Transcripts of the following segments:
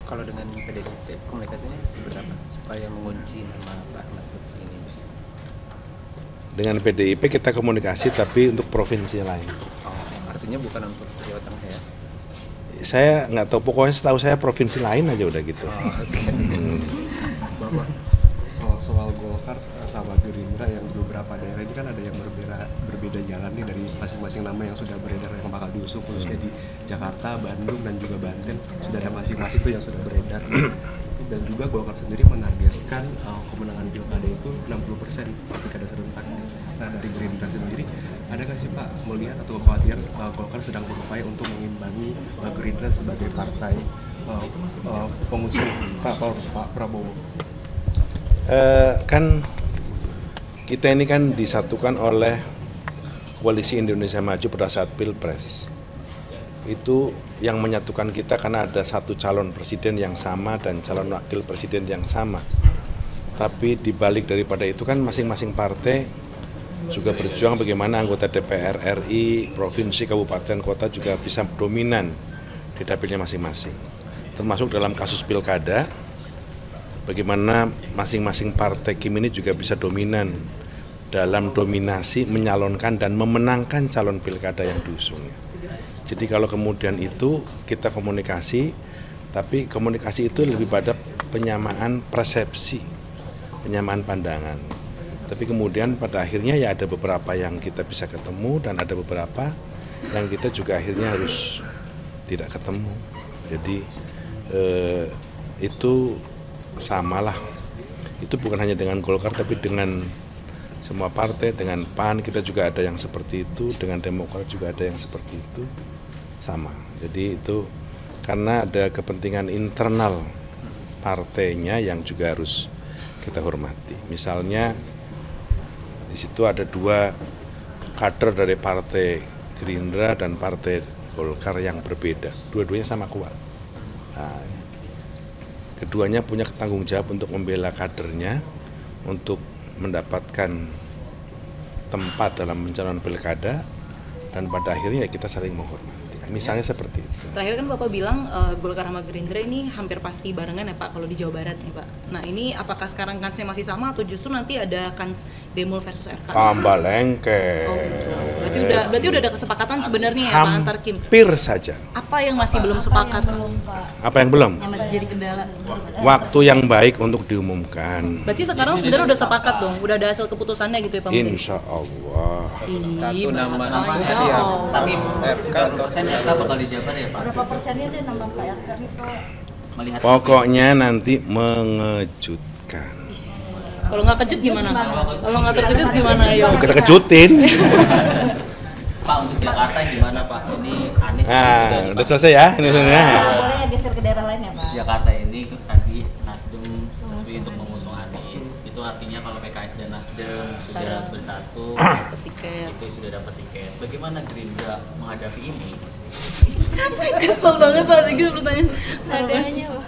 Kalau dengan PDIP komunikasinya seperti apa supaya mengunci nama Pak Ahmad Lutfi ini? Dengan PDIP kita komunikasi tapi untuk provinsi lain. Oh, artinya bukan untuk Jawa Tengah ya? Saya nggak tahu, pokoknya setahu saya provinsi lain aja udah gitu. Oh, okay. Bapak, kalau soal Golkar sama Gerindra yang di beberapa daerah ini kan ada yang berbeda jalan nih dari masing-masing nama yang sudah beredar yang bakal diusung, khususnya di Jakarta, Bandung, dan juga Banten sudah ada masing-masing tuh yang sudah beredar. Dan juga Golkar sendiri menargetkan kemenangan pilkada itu 60% pilkada serentak. Nah, dari Gerindra sendiri ada nggak sih Pak melihat atau kekhawatiran Golkar sedang berupaya untuk mengimbangi Gerindra sebagai partai pengusung Pak Prabowo? Kan kita ini kan disatukan oleh Koalisi Indonesia Maju pada saat Pilpres. Itu yang menyatukan kita karena ada satu calon presiden yang sama dan calon wakil presiden yang sama. Tapi dibalik daripada itu kan masing-masing partai juga berjuang bagaimana anggota DPR RI, provinsi, kabupaten, kota juga bisa dominan di dapilnya masing-masing. Termasuk dalam kasus pilkada, bagaimana masing-masing partai Kim ini juga bisa dominan dalam dominasi menyalonkan dan memenangkan calon pilkada yang diusungnya. Jadi kalau kemudian itu kita komunikasi, tapi komunikasi itu lebih pada penyamaan persepsi, penyamaan pandangan. Tapi kemudian pada akhirnya ya ada beberapa yang kita bisa ketemu dan ada beberapa yang kita juga akhirnya harus tidak ketemu. Jadi itu samalah. Itu bukan hanya dengan Golkar tapi dengan semua partai, dengan PAN kita juga ada yang seperti itu, dengan Demokrat juga ada yang seperti itu, sama. Jadi itu karena ada kepentingan internal partainya yang juga harus kita hormati. Misalnya di situ ada dua kader dari partai Gerindra dan partai Golkar yang berbeda, dua-duanya sama kuat. Nah, keduanya punya tanggung jawab untuk membela kadernya, untuk mendapatkan tempat dalam pencalonan pilkada, dan pada akhirnya ya kita saling menghormati. Misalnya seperti itu. Terakhir kan Bapak bilang Golkar sama Gerindra ini hampir pasti barengan ya Pak kalau di Jawa Barat nih Pak. Nah ini apakah sekarang kansnya masih sama atau justru nanti ada kans Demul versus RK? Tambah lengket. Oh gitu. Berarti udah ada kesepakatan sebenarnya ya Pak antar Kim. Hampir saja. Apa yang masih belum sepakat? Apa yang belum? Yang masih jadi kendala. Waktu yang baik untuk diumumkan. Berarti sekarang sebenarnya udah sepakat dong, udah ada hasil keputusannya gitu ya Pak Menteri? Insya Allah. Satu nama siap. Tapi RK atau RK bakal dijabar ya Pak? Berapa persennya dia nambah Pak RK nih Pak? Melihat Pokoknya nanti mengejutkan. Kalau nggak kejut gimana? Kalau nggak terkejut gimana? Ayo. Kita kejutin. Pak untuk Jakarta gimana Pak? Ini Anies Nah, udah selesai ya ini sebenarnya. Boleh ya geser ke daerah lain ya Pak? Jakarta ini tadi Nasdem resmi untuk mengusung Anies. Itu artinya kalau PKS dan Nasdem sudah bersatu, Dapat tiket. itu sudah dapat tiket. Bagaimana Gerindra menghadapi ini? Kesel banget Pak Sigit pertanyaan. Adanya Pak.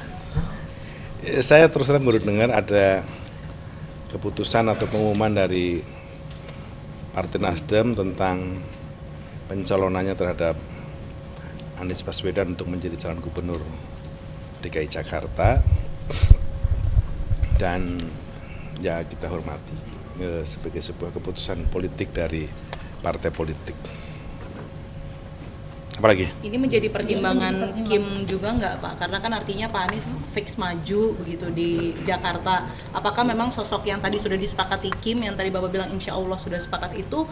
Saya terus terang baru dengar ada keputusan atau pengumuman dari Partai Nasdem tentang pencalonannya terhadap Anies Baswedan untuk menjadi calon gubernur DKI Jakarta, dan ya kita hormati sebagai sebuah keputusan politik dari partai politik. Apalagi? Ini menjadi pertimbangan Kim juga nggak Pak? Karena kan artinya Pak Anies fix maju begitu di Jakarta. Apakah memang sosok yang tadi sudah disepakati Kim, yang tadi Bapak bilang insya Allah sudah sepakat itu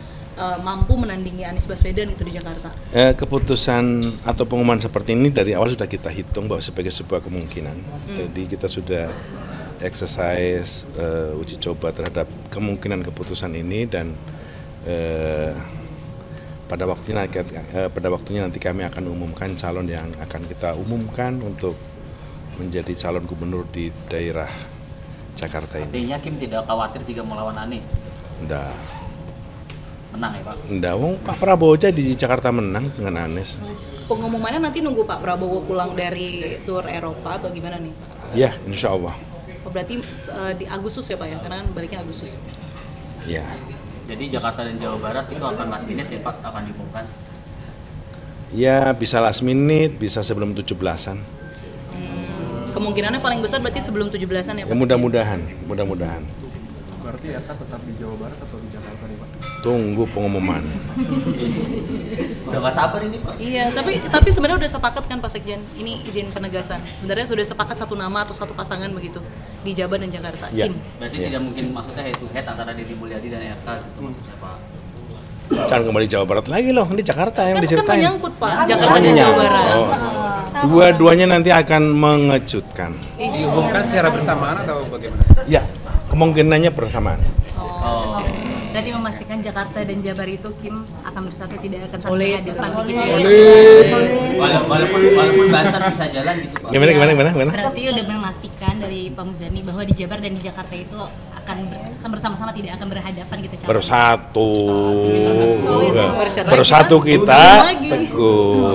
mampu menandingi Anies Baswedan itu di Jakarta? Keputusan atau pengumuman seperti ini dari awal sudah kita hitung bahwa sebagai sebuah kemungkinan. Jadi kita sudah exercise uji coba terhadap kemungkinan keputusan ini, dan pada waktunya nanti kami akan umumkan calon yang akan kita umumkan untuk menjadi calon gubernur di daerah Jakarta ini. Artinya Kim tidak khawatir jika melawan Anies? Enggak. Menang ya Pak? Enggak, Pak Prabowo aja di Jakarta menang dengan Anies. Pengumumannya nanti nunggu Pak Prabowo pulang dari tur Eropa atau gimana nih Pak? Ya, insya Allah. Oh, berarti di Agustus ya Pak ya? Karena kan baliknya Agustus. Ya. Jadi Jakarta dan Jawa Barat itu akan last minute ya Pak, akan diumumkan? Ya bisa last minute, bisa sebelum 17-an. Kemungkinannya paling besar berarti sebelum 17-an ya Ya, Pak? mudah-mudahan. Berarti ya tetap di Jawa Barat atau di Jakarta nih Pak? Tunggu pengumuman. Udah nggak sabar ini Pak. Iya, tapi sebenarnya udah sepakat kan Pak Sekjen? Ini izin penegasan. Sebenarnya sudah sepakat satu nama atau satu pasangan begitu di Jabar dan Jakarta. Ya. Kim. Berarti tidak mungkin maksudnya head to head antara Deddy Mulyadi dan RK gitu maksudnya Pak. Jangan kembali Jawa Barat lagi loh, ini Jakarta yang Kan diceritain. menyangkut Pak, Jakarta dan Jawa Barat. Oh. Dua-duanya nanti akan mengejutkan. Diumumkan secara bersamaan atau bagaimana? Ya, kemungkinannya bersamaan. Oh. Berarti memastikan Jakarta dan Jabar itu Kim akan bersatu, tidak akan saling Solid. berhadapan begitu ya. Walaupun Banten bisa jalan gitu Pak. Gimana? Berarti udah memastikan dari Pak Muzani bahwa di Jabar dan di Jakarta itu akan bersama-sama tidak akan berhadapan gitu calonnya. Bersatu. Bercerai Bersatu kita, kita kawin lagi. teguh.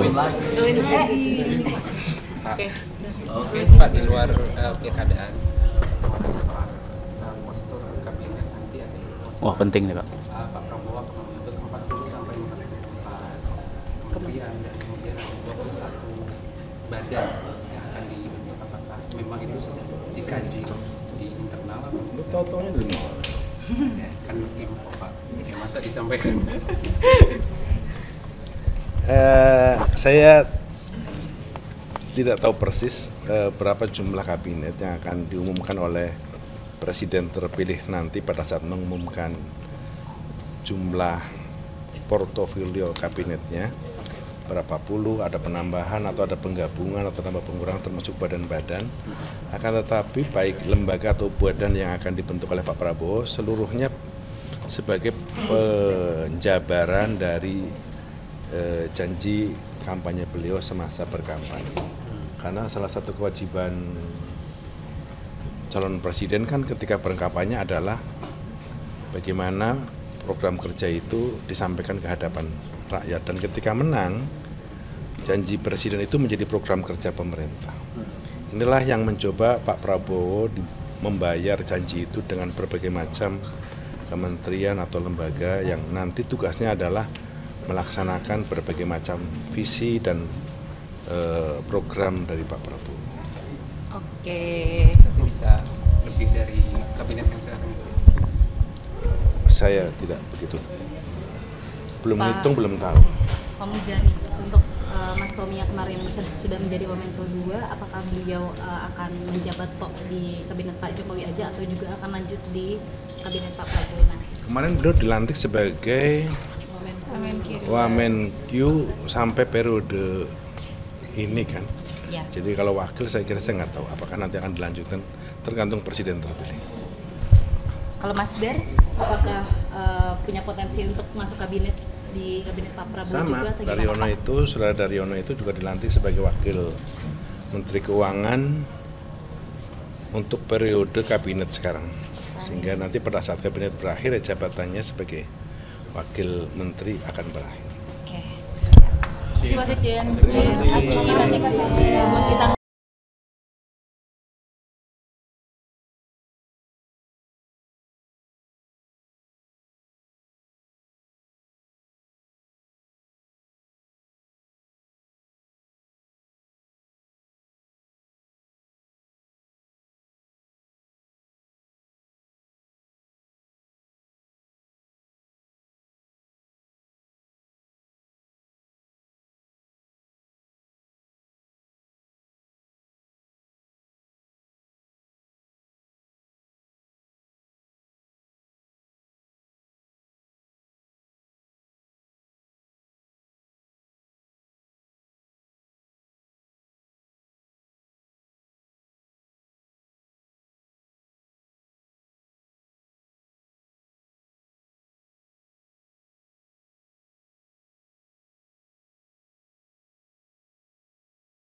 Oke. Oke. Pak, di luar pilkadaan, soal postur kabinet nanti ada Wah penting nih Pak. Pak Prabowo akan membentuk 40 sampai 44 kementerian dan kemudian ada 21 badan yang akan dibentuk. Apakah memang itu sudah dikaji di internal atau Lu tahu-taunya dari mana? kan info Pak? Ya, masa disampaikan? Saya tidak tahu persis berapa jumlah kabinet yang akan diumumkan oleh Presiden terpilih nanti pada saat mengumumkan jumlah portofolio kabinetnya, berapa puluh, ada penambahan atau ada penggabungan atau tambah pengurangan termasuk badan-badan. Akan tetapi baik lembaga atau badan yang akan dibentuk oleh Pak Prabowo seluruhnya sebagai penjabaran dari janji kampanye beliau semasa berkampanye. Karena salah satu kewajiban calon presiden kan ketika berkampanye adalah bagaimana program kerja itu disampaikan ke hadapan rakyat, dan ketika menang janji presiden itu menjadi program kerja pemerintah. Inilah yang mencoba Pak Prabowo membayar janji itu dengan berbagai macam kementerian atau lembaga yang nanti tugasnya adalah melaksanakan berbagai macam visi dan program dari Pak Prabowo. Oke. Berarti bisa lebih dari kabinet yang sekarang itu? Saya tidak begitu. Belum Pak- hitung, belum tahu. Pak Muzani, untuk Mas Tommy yang kemarin sudah menjadi wamen kedua, apakah beliau akan menjabat top di kabinet Pak Jokowi aja atau juga akan lanjut di kabinet Pak Prabowo? Nah, Kemarin beliau dilantik sebagai Wamenkyu sampai periode ini kan. ya. Jadi kalau wakil saya kira saya nggak tahu apakah nanti akan dilanjutkan, tergantung presiden terpilih. Kalau Mas Der, apakah punya potensi untuk masuk kabinet di kabinet Pak Prabowo Sama, juga atau Daryono gimana, Pak? itu, saudara Daryono itu juga dilantik sebagai wakil Menteri Keuangan untuk periode kabinet sekarang. Sehingga nanti pada saat kabinet berakhir, jabatannya sebagai wakil menteri akan berakhir. Oke. Terima kasih Pak Sekjen. Terima kasih.